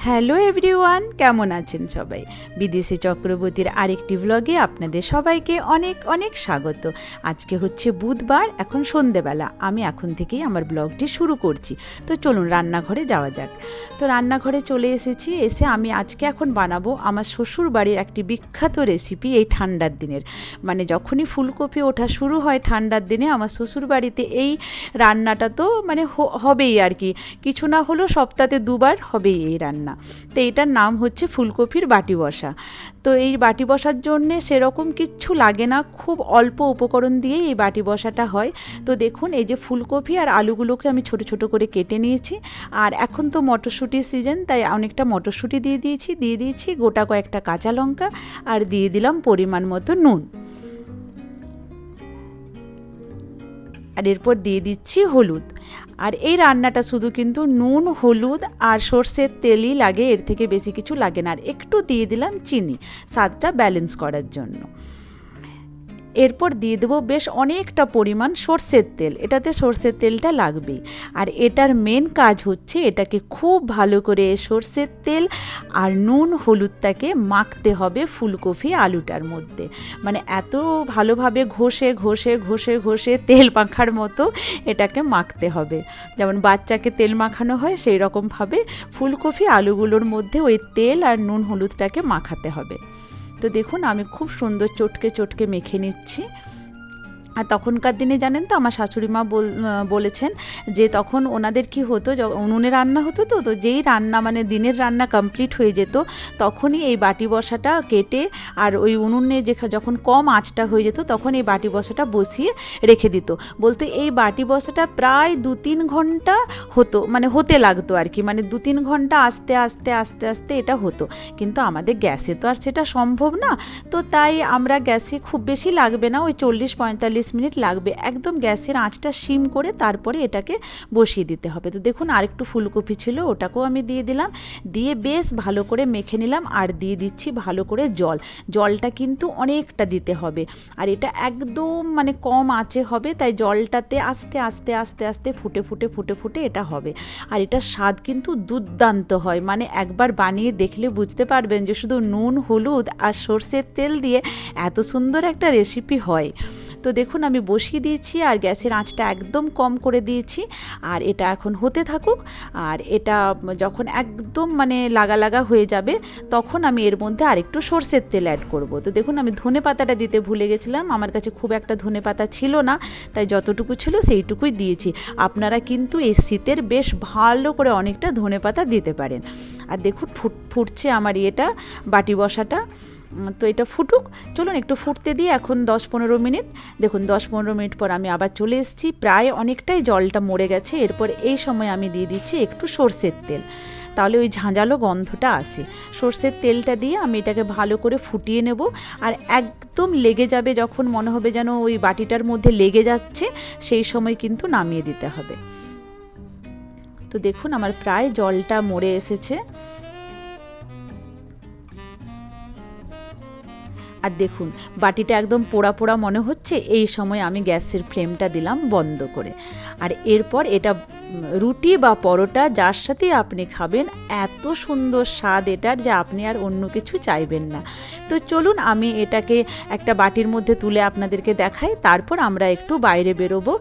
Hello everyone, কেমন আছেন সবাই? বিদেশি চক্রবর্তীর আরেকটি ব্লগে আপনাদের সবাইকে অনেক অনেক স্বাগত। আজকে হচ্ছে বুধবার, এখন সন্ধেবেলা। আমি এখন থেকেই আমার ব্লগটি শুরু করছি। তো চলুন রান্নাঘরে যাওয়া যাক। তো রান্নাঘরে চলে এসেছি। এসে আমি আজকে এখন বানাবো আমার শ্বশুর বাড়ির একটি বিখ্যাত রেসিপি এই ঠান্ডার দিনের। মানে যখনই ফুলকপি ওঠা শুরু হয় ঠান্ডার দিনে, আমার শ্বশুর বাড়িতে এই রান্নাটা তো মানে হবেই আর কি, কিছু না হলেও সপ্তাহে দুবার হবেই এই রান্না। তো এটার নাম হচ্ছে ফুলকপির বাটি বসা। তো এই বাটি বসার জন্যে সেরকম কিচ্ছু লাগে না, খুব অল্প উপকরণ দিয়ে এই বাটি বসাটা হয়। তো দেখুন, এই যে ফুলকপি আর আলুগুলোকে আমি ছোট ছোট করে কেটে নিয়েছি। আর এখন তো মটরশুঁটির সিজন, তাই অনেকটা মটরশুঁটি দিয়ে দিয়েছি গোটা কয়েকটা কাঁচা লঙ্কা, আর দিয়ে দিলাম পরিমাণ মতো নুন। আর এরপর দিয়ে দিচ্ছি হলুদ। আর এই রান্নাটা শুধু কিন্তু নুন, হলুদ আর সর্ষের তেলই লাগে, এর থেকে বেশি কিছু লাগে না। আর একটু দিয়ে দিলাম চিনি, স্বাদটা ব্যালেন্স করার জন্য। এরপর দিয়ে দেবো বেশ অনেকটা পরিমাণ সর্ষের তেল, এটাতে সর্ষের তেলটা লাগবেই। আর এটার মেন কাজ হচ্ছে এটাকে খুব ভালো করে সর্ষের তেল আর নুন হলুদটাকে মাখতে হবে ফুলকপি আলুটার মধ্যে। মানে এত ভালোভাবে ঘষে ঘষে ঘষে ঘষে তেল মাখার মতো এটাকে মাখতে হবে। যেমন বাচ্চাকে তেল মাখানো হয়, সেই রকমভাবে ফুলকপি আলুগুলোর মধ্যে ওই তেল আর নুন হলুদটাকে মাখাতে হবে। তো দেখুন, আমি খুব সুন্দর চটকে চটকে মেখে নিচ্ছি। আর তখনকার দিনে জানেন তো, আমার শাশুড়ি মা বলেছেন যে তখন ওনাদের কি হতো, উনুনে রান্না হতো, তো যেই রান্না মানে দিনের রান্না কমপ্লিট হয়ে যেত, তখনই এই বাটি বসাটা কেটে আর ওই উনুনে যখন কম আঁচটা হয়ে যেত, তখন এই বাটি বসাটা বসিয়ে রেখে দিত। বলতো এই বাটি বসাটা প্রায় 2-3 ঘন্টা হতো, মানে হতে লাগতো আর কি, মানে 2-3 ঘন্টা আস্তে আস্তে আস্তে আস্তে এটা হতো। কিন্তু আমাদের গ্যাসে তো আর সেটা সম্ভব না, তো তাই আমরা গ্যাসে খুব বেশি লাগবে না, ওই 40-45 মিনিট লাগবে। একদম গ্যাসের আঁচটা সিম করে তারপরে এটাকে বসিয়ে দিতে হবে। তো দেখুন, আরেকটু ফুলকপি ছিল, ওটাকেও আমি দিয়ে দিলাম, দিয়ে বেশ ভালো করে মেখে নিলাম। আর দিয়ে দিচ্ছি ভালো করে জলটা কিন্তু অনেকটা দিতে হবে। আর এটা একদম মানে কম আঁচে হবে, তাই জলটাতে আস্তে আস্তে আস্তে আস্তে ফুটে ফুটে ফুটে ফুটে এটা হবে। আর এটার স্বাদ কিন্তু দুর্দান্ত হয়, মানে একবার বানিয়ে দেখলে বুঝতে পারবেন যে শুধু নুন, হলুদ আর সর্ষের তেল দিয়ে এত সুন্দর একটা রেসিপি হয়। তো দেখুন, আমি বসিয়ে দিয়েছি আর গ্যাসের আঁচটা একদম কম করে দিয়েছি। আর এটা এখন হতে থাকুক। আর এটা যখন একদম মানে লাগা লাগা হয়ে যাবে, তখন আমি এর মধ্যে আরেকটু সর্ষের তেল অ্যাড করব। তো দেখুন, আমি ধনে পাতাটা দিতে ভুলে গেছিলাম, আমার কাছে খুব একটা ধনে পাতা ছিল না, তাই যতটুকু ছিল সেইটুকুই দিয়েছি। আপনারা কিন্তু এই শীতের বেশ ভালো করে অনেকটা ধনে পাতা দিতে পারেন। আর দেখুন, ফুটছে আমার এটা বাটি বসাটা। তো এটা ফুটুক, চলুন একটু ফুটতে দিই এখন 10-15 মিনিট। দেখুন, 10-15 মিনিট পর আমি আবার চলে এসেছি, প্রায় অনেকটাই জলটা মরে গেছে। এরপর এই সময় আমি দিয়ে দিচ্ছি একটু সর্ষের তেল, তাহলে ওই ঝাঁঝালো গন্ধটা আসে। সর্ষের তেলটা দিয়ে আমি এটাকে ভালো করে ফুটিয়ে নেব। আর একদম লেগে যাবে, যখন মনে হবে যেন ওই বাটিটার মধ্যে লেগে যাচ্ছে, সেই সময় কিন্তু নামিয়ে দিতে হবে। তো দেখুন, আমার প্রায় জলটা মরে এসেছে। আর দেখুন, বাটিটা একদম পোড়া পোড়া মনে হচ্ছে, এই সময় আমি গ্যাসের ফ্লেমটা দিলাম বন্ধ করে। আর এরপর এটা রুটি বা পরোটা যার সাথে আপনি খাবেন, এত সুন্দর স্বাদ এটার যে আপনি আর অন্য কিছু চাইবেন না। তো চলুন, আমি এটাকে একটা বাটির মধ্যে তুলে আপনাদেরকে দেখাই, তারপর আমরা একটু বাইরে বেরোবো।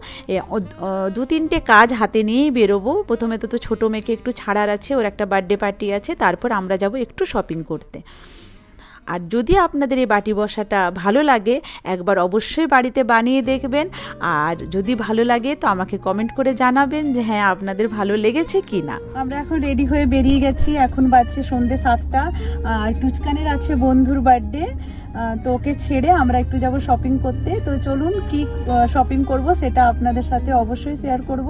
2-3টে কাজ হাতে নিয়েই বেরোবো। প্রথমে তো ছোটো মেয়েকে একটু ছাড়ার আছে, ওর একটা বার্থডে পার্টি আছে, তারপর আমরা যাব একটু শপিং করতে। আর যদি আপনাদের এই বাটি বসাটা ভালো লাগে, একবার অবশ্যই বাড়িতে বানিয়ে দেখবেন। আর যদি ভালো লাগে তো আমাকে কমেন্ট করে জানাবেন যে হ্যাঁ, আপনাদের ভালো লেগেছে কি না। আমরা এখন রেডি হয়ে বেরিয়ে গেছি, এখন বাজছে সন্ধ্যে 7টা। আর টুচকানের আছে বন্ধুর বার্থডে, তো ওকে ছেড়ে আমরা একটু যাব শপিং করতে। তো চলুন, কি শপিং করব সেটা আপনাদের সাথে অবশ্যই শেয়ার করব।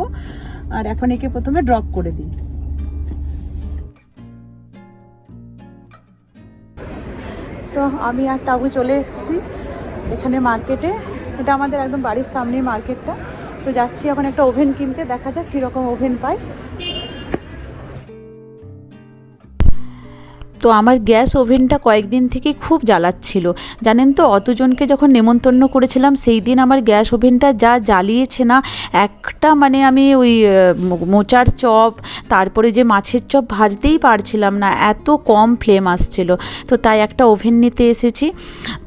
আর এখন একে প্রথমে ড্রপ করে দিই। তো আমি আর টাবু চলে এসেছি এখানে মার্কেটে, এটা আমাদের একদম বাড়ির সামনেই মার্কেটটা। তো যাচ্ছি এখন একটা ওভেন কিনতে, দেখা যাক কীরকম ওভেন পাই। তো আমার গ্যাস ওভেনটা কয়েকদিন থেকেই খুব জ্বালাচ্ছিল, জানেন তো। অতজনকে যখন নেমন্তন্ন করেছিলাম সেই দিন আমার গ্যাস ওভেনটা যা জ্বালিয়েছে না, একটা মানে আমি ওই মোচার চপ তারপরে যে মাছের চপ ভাজতেই পারছিলাম না, এত কম ফ্লেম আসছিল। তো তাই একটা ওভেন নিতে এসেছি।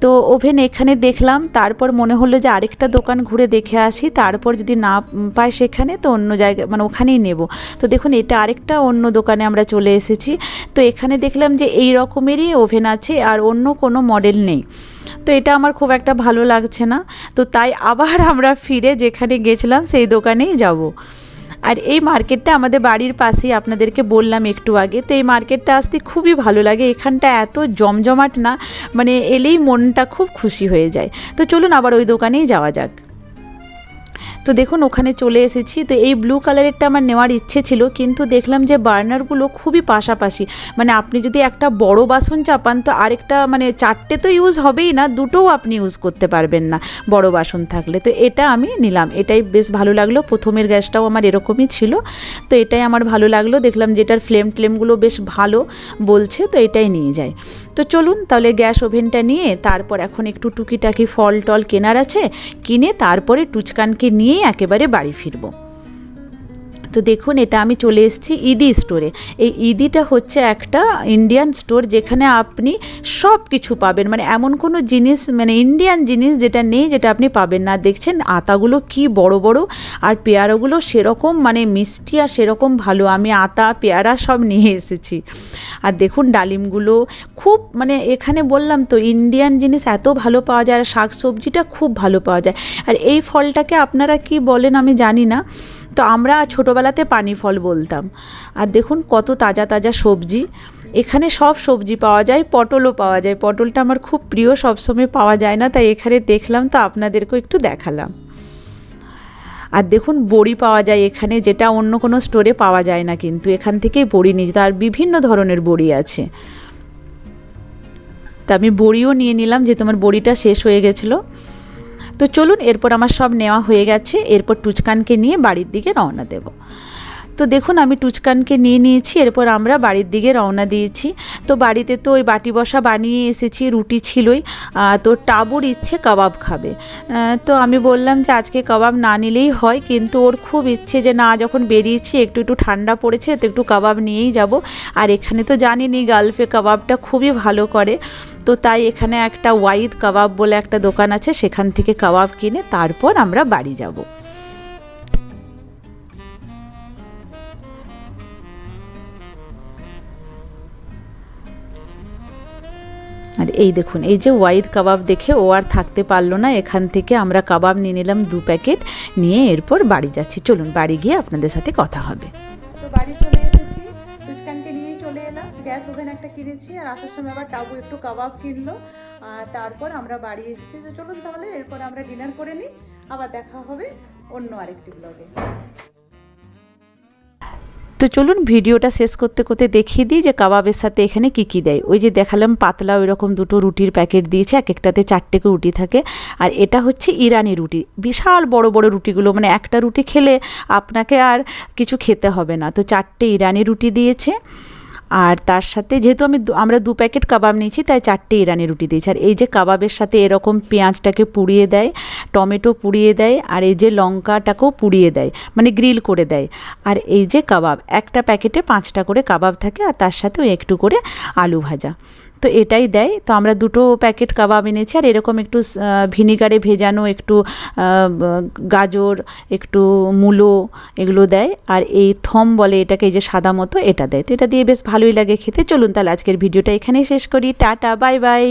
তো ওভেন এখানে দেখলাম, তারপর মনে হলো যে আরেকটা দোকান ঘুরে দেখে আসি, তারপর যদি না পাই সেখানে তো অন্য জায়গায় মানে ওখানেই নেব। তো দেখুন এটা আরেকটা অন্য দোকানে আমরা চলে এসেছি। তো এখানে দেখলাম যে এই রকমেরই ওভেন আছে আর অন্য কোনো মডেল নেই। তো এটা আমার খুব একটা ভালো লাগছে না, তো তাই আবার আমরা ফিরে যেখানে গেছিলাম সেই দোকানেই যাব। আর এই মার্কেটটা আমাদের বাড়ির পাশেই, আপনাদেরকে বললাম একটু আগে। তো এই মার্কেটটা আসতে খুবই ভালো লাগে, এখানটা এত জমজমাট না, মানে এলেই মনটা খুব খুশি হয়ে যায়। তো চলুন আবার ওই দোকানেই যাওয়া যাক। তো দেখুন ওখানে চলে এসেছি। তো এই ব্লু কালারেরটা আমার নেওয়ার ইচ্ছে ছিল, কিন্তু দেখলাম যে বার্নারগুলো খুবই পাশাপাশি, মানে আপনি যদি একটা বড় বাসন চাপান তো আরেকটা মানে চারটে তো ইউজ হবেই না, দুটোও আপনি ইউজ করতে পারবেন না বড় বাসন থাকলে। তো এটা আমি নিলাম, এটাই বেশ ভালো লাগলো। প্রথমের গ্যাসটাও আমার এরকমই ছিল, তো এটাই আমার ভালো লাগলো। দেখলাম যে এটার ফ্লেমগুলো বেশ ভালো বলছে, তো এটাই নিয়ে যাই। তো চলুন তাহলে গ্যাস ওভেনটা নিয়ে তারপর এখন একটু টুকিটাকি ফল টল কেনার আছে, কিনে তারপরে টুচকানকে নিয়ে একেবারে বাড়ি ফিরবো। তো দেখুন এটা আমি চলে এসেছি ইদি স্টোরে। এই ইদিটা হচ্ছে একটা ইন্ডিয়ান স্টোর, যেখানে আপনি সব কিছু পাবেন, মানে এমন কোনো জিনিস মানে ইন্ডিয়ান জিনিস যেটা নেই যেটা আপনি পাবেন না। দেখছেন আতাগুলো কি বড় বড়, আর পেয়ারাগুলো সেরকম মানে মিষ্টি আর সেরকম ভালো। আমি আতা পেয়ারা সব নিয়ে এসেছি। আর দেখুন ডালিমগুলো খুব মানে এখানে বললাম তো ইন্ডিয়ান জিনিস এত ভালো পাওয়া যায়, আর শাক সবজিটা খুব ভালো পাওয়া যায়। আর এই ফলটাকে আপনারা কি বলেন আমি জানি না, তো আমরা ছোটোবেলাতে পানি ফল বলতাম। আর দেখুন কত তাজা তাজা সবজি, এখানে সব সবজি পাওয়া যায়, পটলও পাওয়া যায়। পটলটা আমার খুব প্রিয়, সবসময় পাওয়া যায় না, তাই এখানে দেখলাম তো আপনাদেরকেও একটু দেখালাম। আর দেখুন বড়ি পাওয়া যায় এখানে, যেটা অন্য কোনো স্টোরে পাওয়া যায় না, কিন্তু এখান থেকেই বড়ি নিয়ে যেতে। আর বিভিন্ন ধরনের বড়ি আছে, তা আমি বড়িও নিয়ে নিলাম যেহেতু আমার বড়িটা শেষ হয়ে গেছিলো। তো চলুন এরপর আমার সব নেওয়া হয়ে গেছে, এরপর টুচকানকে নিয়ে বাড়ির দিকে রওনা দেব। তো দেখুন আমি টুচকানকে নিয়ে নিয়েছি, এরপর আমরা বাড়ির দিকে রওনা দিয়েছি। তো বাড়িতে তো ওই বাটি বসা বানিয়ে এসেছি, রুটি ছিলই। তো টাবুর ইচ্ছে কাবাব খাবে, তো আমি বললাম যে আজকে কাবাব না নিলেই হয়, কিন্তু ওর খুব ইচ্ছে যে না যখন বেরিয়েছি একটু ঠান্ডা পড়েছে তো একটু কাবাব নিয়েই যাব। আর এখানে তো জানিনি গালফে কাবাবটা খুবই ভালো করে, তো তাই এখানে একটা ওয়াইদ কাবাব বলে একটা দোকান আছে, সেখান থেকে কাবাব কিনে তারপর আমরা বাড়ি যাব। আর এই দেখুন এই যে ওয়াইদ কাবাব দেখে ও আর থাকতে পারলো না, এখান থেকে আমরা কাবাব নিয়ে নিলাম 2 প্যাকেট, নিয়ে এরপর বাড়ি যাচ্ছি। চলুন বাড়ি গিয়ে আপনাদের সাথে কথা হবে। তো বাড়ি চলে এসেছি, টুচকানকে নিয়েই চলে এলাম। গ্যাস ওভেন একটা কিনেছি, আর আসার সময় আবার টাবু একটু কাবাব কিনলো, আর তারপর আমরা বাড়ি এসেছি। তো চলুন তাহলে এরপর আমরা ডিনার করে নিই, আবার দেখা হবে অন্য আরেকটি ব্লগে। তো চলুন ভিডিওটা শেষ করতে করতে দেখিয়ে দিই যে কাবাবের সাথে এখানে কি কি দেয়। ওই যে দেখালাম পাতলা ওই রকম 2টো রুটির প্যাকেট দিয়েছে, এক একটাতে 4টে করে রুটি থাকে। আর এটা হচ্ছে ইরানি রুটি, বিশাল বড় বড় রুটিগুলো, মানে একটা রুটি খেলে আপনাকে আর কিছু খেতে হবে না। তো 4টে ইরানি রুটি দিয়েছে, আর তার সাথে যেহেতু আমরা 2 প্যাকেট কাবাব নিয়েছি তাই 4টে ইরানি রুটি দিয়েছি। আর এই যে কাবাবের সাথে এরকম পেঁয়াজটাকে পুড়িয়ে দেয়, টমেটো পুড়িয়ে দেয়, আর এই যে লঙ্কাটাকেও পুড়িয়ে দেয়, মানে গ্রিল করে দেয়। আর এই যে কাবাব, একটা প্যাকেটে 5টা করে কাবাব থাকে, আর তার সাথেও একটু করে আলু ভাজা, তো এটাই দেয়। তো আমরা 2টো প্যাকেট কাবাব এনেছি, আর এরকম একটু ভিনিগারে ভেজানো একটু গাজর, একটু মূলো এগুলো দেয়, আর এই থম বলে এটাকে, এই যে সাদা মতো এটা দেয়। তো এটা দিয়ে বেশ ভালোই লাগে খেতে। চলুন তাহলে আজকের ভিডিওটা এখানেই শেষ করি, টাটা বাই বাই।